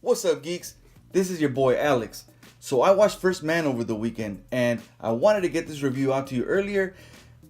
What's up, geeks? This is your boy Alex. So I watched First Man over the weekend and I wanted to get this review out to you earlier,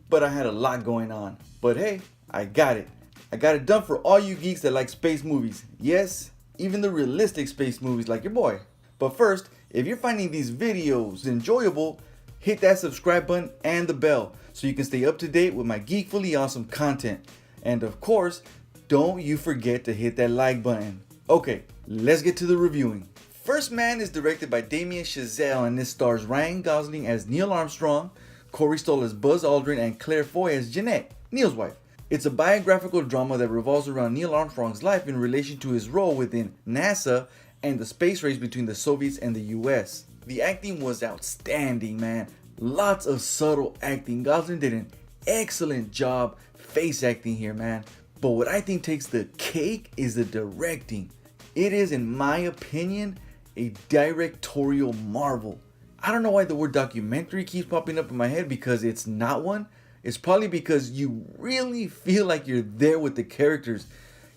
but I had a lot going on. But hey, I got it. I got it done for all you geeks that like space movies. Yes, even the realistic space movies like your boy. But first, if you're finding these videos enjoyable, hit that subscribe button and the bell so you can stay up to date with my geekfully awesome content. And of course, don't you forget to hit that like button. Okay, let's get to the reviewing. First Man is directed by Damien Chazelle and this stars Ryan Gosling as Neil Armstrong, Corey Stoll as Buzz Aldrin, and Claire Foy as Jeanette, Neil's wife. It's a biographical drama that revolves around Neil Armstrong's life in relation to his role within NASA and the space race between the Soviets and the US. The acting was outstanding, man. Lots of subtle acting. Gosling did an excellent job face acting here, man. But what I think takes the cake is the directing. It is, in my opinion, a directorial marvel. I don't know why the word documentary keeps popping up in my head, because it's not one. It's probably because you really feel like you're there with the characters.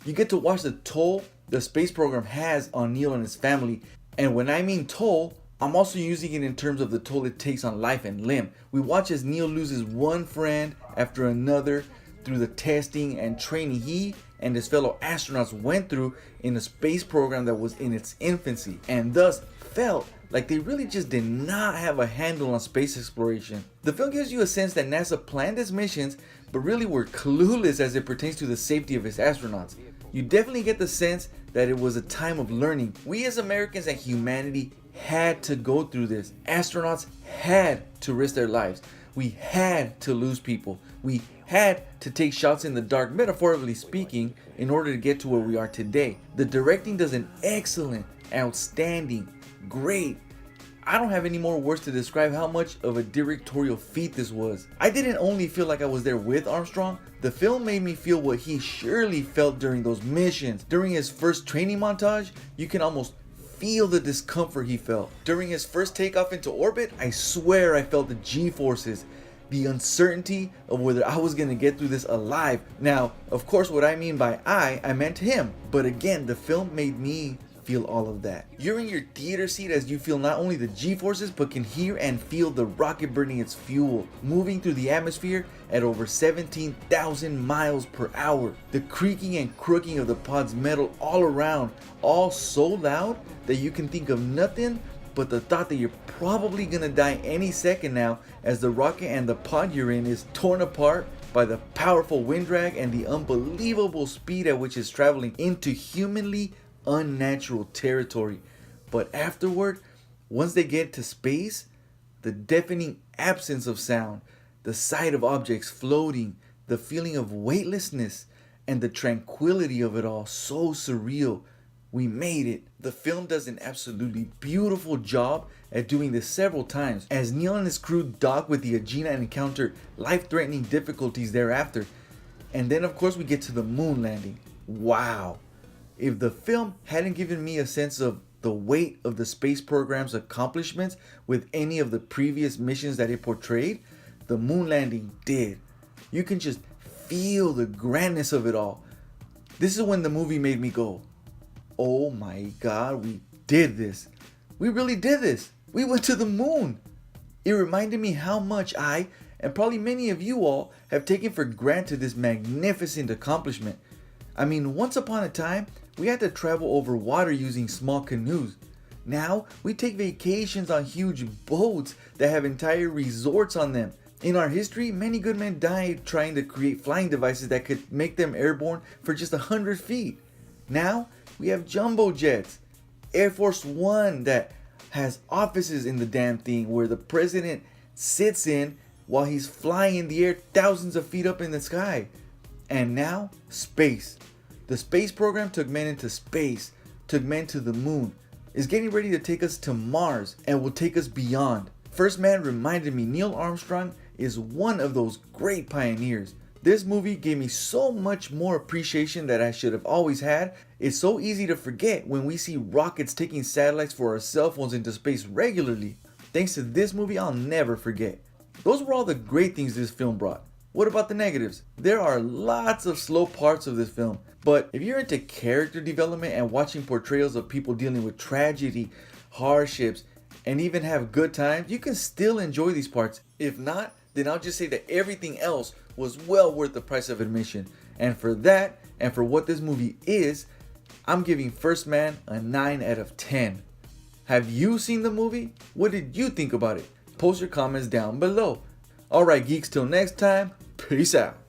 You get to watch the toll the space program has on Neil and his family. And when I mean toll, I'm also using it in terms of the toll it takes on life and limb. We watch as Neil loses one friend after another through the testing and training he and his fellow astronauts went through in a space program that was in its infancy, and thus felt like they really just did not have a handle on space exploration. The film gives you a sense that NASA planned its missions, but really were clueless as it pertains to the safety of its astronauts. You definitely get the sense that it was a time of learning. We as Americans and humanity had to go through this. Astronauts had to risk their lives. We had to lose people. We had to take shots in the dark, metaphorically speaking, in order to get to where we are today. The directing does an excellent, outstanding, great. I don't have any more words to describe how much of a directorial feat this was. I didn't only feel like I was there with Armstrong, the film made me feel what he surely felt during those missions. During his first training montage, you can almost feel the discomfort he felt. During his first takeoff into orbit, I swear I felt the G-forces. The uncertainty of whether I was gonna get through this alive. Now, of course, what I mean by I meant him. But again, the film made me feel all of that. You're in your theater seat as you feel not only the G-forces, but can hear and feel the rocket burning its fuel, moving through the atmosphere at over 17,000 miles per hour. The creaking and crooking of the pod's metal all around, all so loud that you can think of nothing but the thought that you're probably gonna die any second now, as the rocket and the pod you're in is torn apart by the powerful wind drag and the unbelievable speed at which it's traveling into humanly unnatural territory. But afterward, once they get to space, the deafening absence of sound, the sight of objects floating, the feeling of weightlessness, and the tranquility of it all, so surreal. We made it. The film does an absolutely beautiful job at doing this several times, as Neil and his crew dock with the Agena and encounter life-threatening difficulties thereafter. And then of course we get to the moon landing. Wow. If the film hadn't given me a sense of the weight of the space program's accomplishments with any of the previous missions that it portrayed, the moon landing did. You can just feel the grandness of it all. This is when the movie made me go, oh my God, we did this. We really did this. We went to the moon. It reminded me how much I, and probably many of you all, have taken for granted this magnificent accomplishment. I mean, once upon a time, we had to travel over water using small canoes. Now, we take vacations on huge boats that have entire resorts on them. In our history, many good men died trying to create flying devices that could make them airborne for just 100 feet. Now, we have jumbo jets, Air Force One that has offices in the damn thing where the president sits in while he's flying in the air thousands of feet up in the sky. And now, space. The space program took men into space, took men to the moon, is getting ready to take us to Mars, and will take us beyond. First Man reminded me Neil Armstrong is one of those great pioneers. This movie gave me so much more appreciation that I should have always had. It's so easy to forget when we see rockets taking satellites for our cell phones into space regularly. Thanks to this movie, I'll never forget. Those were all the great things this film brought. What about the negatives? There are lots of slow parts of this film, but if you're into character development and watching portrayals of people dealing with tragedy, hardships, and even have good times, you can still enjoy these parts. If not, then I'll just say that everything else was well worth the price of admission. And for that, and for what this movie is, I'm giving First Man a 9 out of 10. Have you seen the movie? What did you think about it? Post your comments down below. Alright geeks, till next time, peace out.